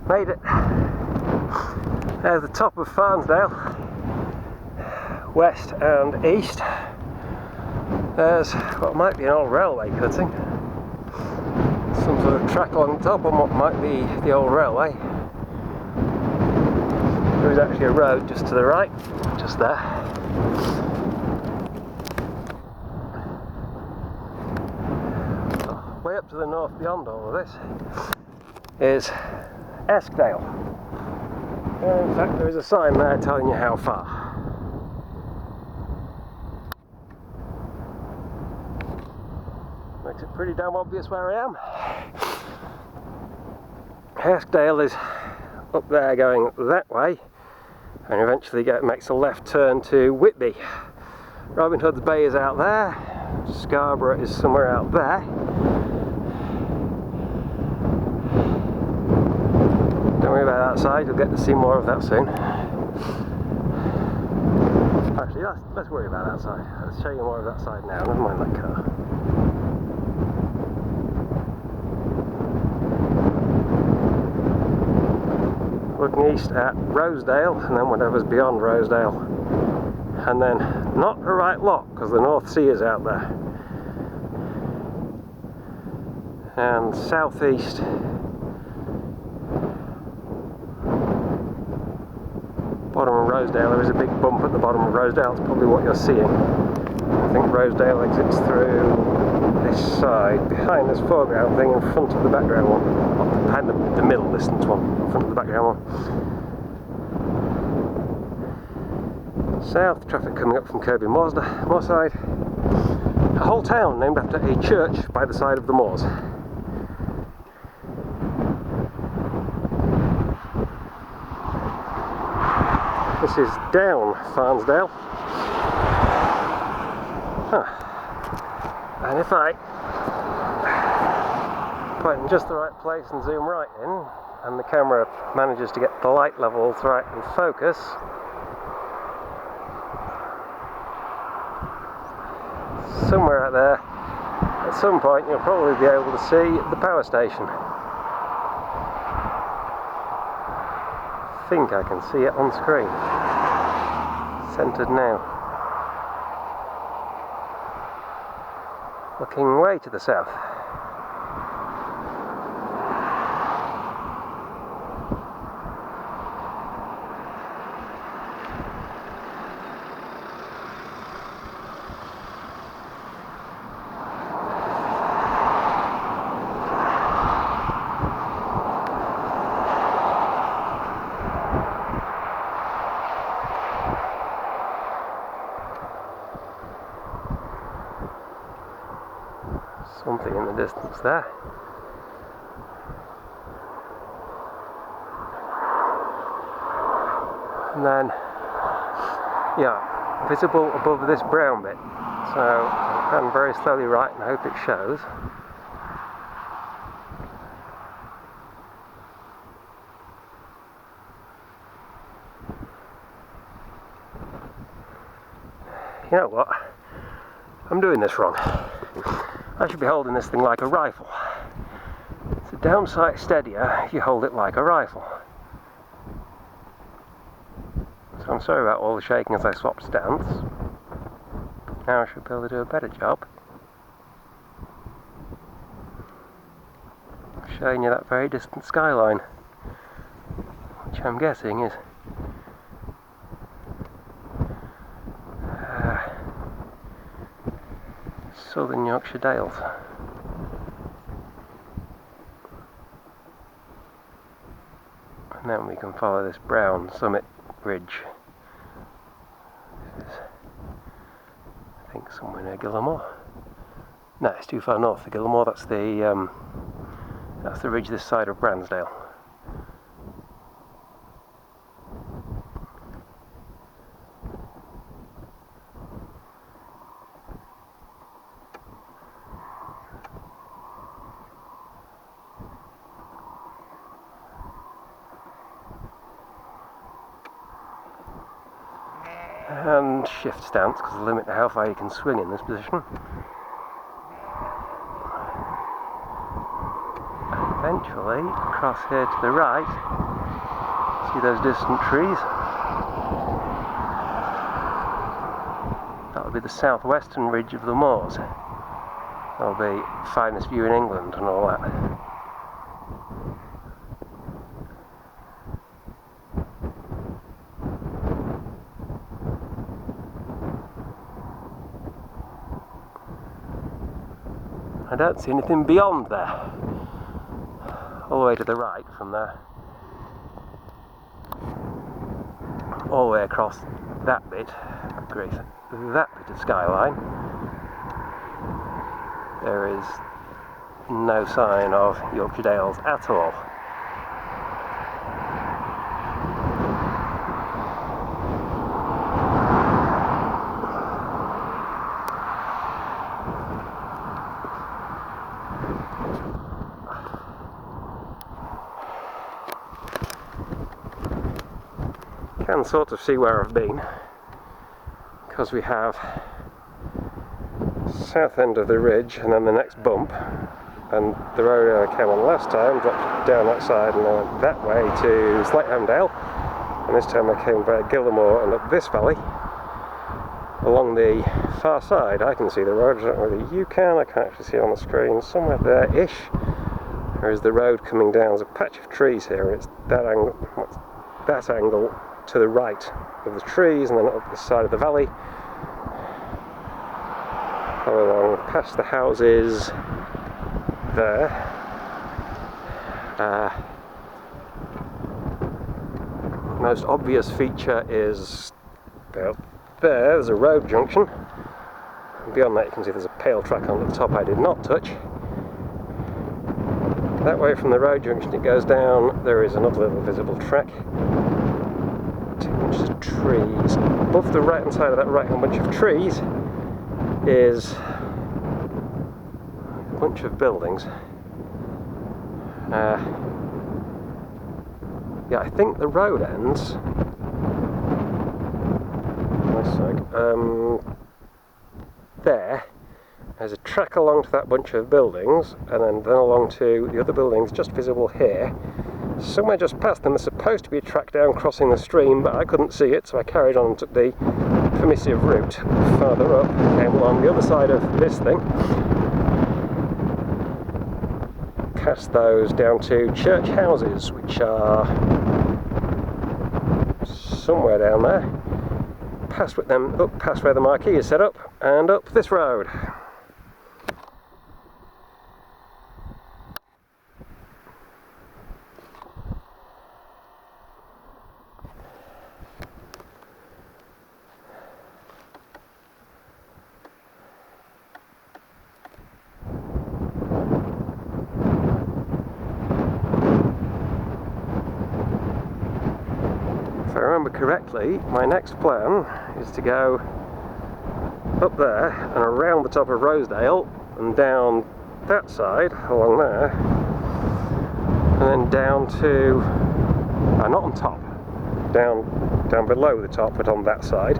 Made it. There's the top of Farndale, west and east. There's what might be an old railway cutting. Some sort of track along the top on what might be the old railway. There is actually a road just to the right, just there. Way up to the north beyond all of this is Eskdale. And in fact there is a sign there telling you how far. Makes it pretty damn obvious where I am. Eskdale is up there going that way, and eventually makes a left turn to Whitby. Robin Hood's Bay is out there, Scarborough is somewhere out there. Don't worry about that side, you'll get to see more of that soon. Actually, let's worry about that side. Let's show you more of that side now, never mind that car. Looking east at Rosedale, and then whatever's beyond Rosedale, and then not the right lot because the North Sea is out there, and southeast bottom of Rosedale. There is a big bump at the bottom of Rosedale, it's probably what you're seeing. I think Rosedale exits through this side, behind this foreground thing, in front of the background one. Not behind the middle distance one, in front of the background one. South, traffic coming up from Kirby Moorside. A whole town named after a church by the side of the moors. This is down Farndale. And if I point in just the right place and zoom right in, and the camera manages to get the light levels right and focus, somewhere out there, at some point you'll probably be able to see the power station. I think I can see it on screen. Centred now. Looking way to the south. Something in the distance there. And then, yeah, visible above this brown bit. So I'll pan very slowly right and hope it shows. You know what? I'm doing this wrong. I should be holding this thing like a rifle. It's a damn sight steadier if you hold it like a rifle. So I'm sorry about all the shaking as I swap stance. Now I should be able to do a better job showing you that very distant skyline, which I'm guessing is Southern Yorkshire Dales. And then we can follow this brown summit ridge. This is, I think, somewhere near Gillamore. No, it's too far north of Gillamore. That's the ridge this side of Bransdale. And shift stance, because the limit to how far you can swing in this position. eventually, across here to the right, see those distant trees? That will be the southwestern ridge of the moors. That'll be finest view in England and all that. I don't see anything beyond there. All the way to the right from there. All the way across that bit, that bit of skyline. There is no sign of Yorkshire Dales at all. Can sort of see where I've been, because we have south end of the ridge and then the next bump, and the road I came on last time dropped down that side and I went that way to Farndale, and this time I came via Gilmore and up this valley along the far side. I can see the road, I don't know whether you can, I can't actually see it on the screen, somewhere there-ish. There is the road coming down, there's a patch of trees here, and it's that angle to the right of the trees, and then up the side of the valley, go along past the houses there. Most obvious feature is about there. There's a road junction. Beyond that you can see there's a pale track on the top I did not touch. That way from the road junction it goes down, there is another little visible track. 2 bunches of trees. Above the right hand side of that right hand bunch of trees is a bunch of buildings. Yeah, I think the road ends. There. There's a track along to that bunch of buildings, and then along to the other buildings just visible here. Somewhere just past them there's supposed to be a track down crossing the stream, but I couldn't see it, so I carried on and took the permissive route further up, came along the other side of this thing, past those down to church houses, which are somewhere down there, past with them, up past where the marquee is set up, and up this road. If I remember correctly, my next plan is to go up there and around the top of Rosedale and down that side along there, and then down to not on top, down below the top, but on that side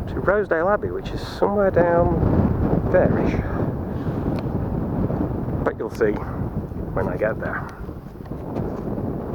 to Rosedale Abbey, which is somewhere down there-ish, but you'll see when I get there.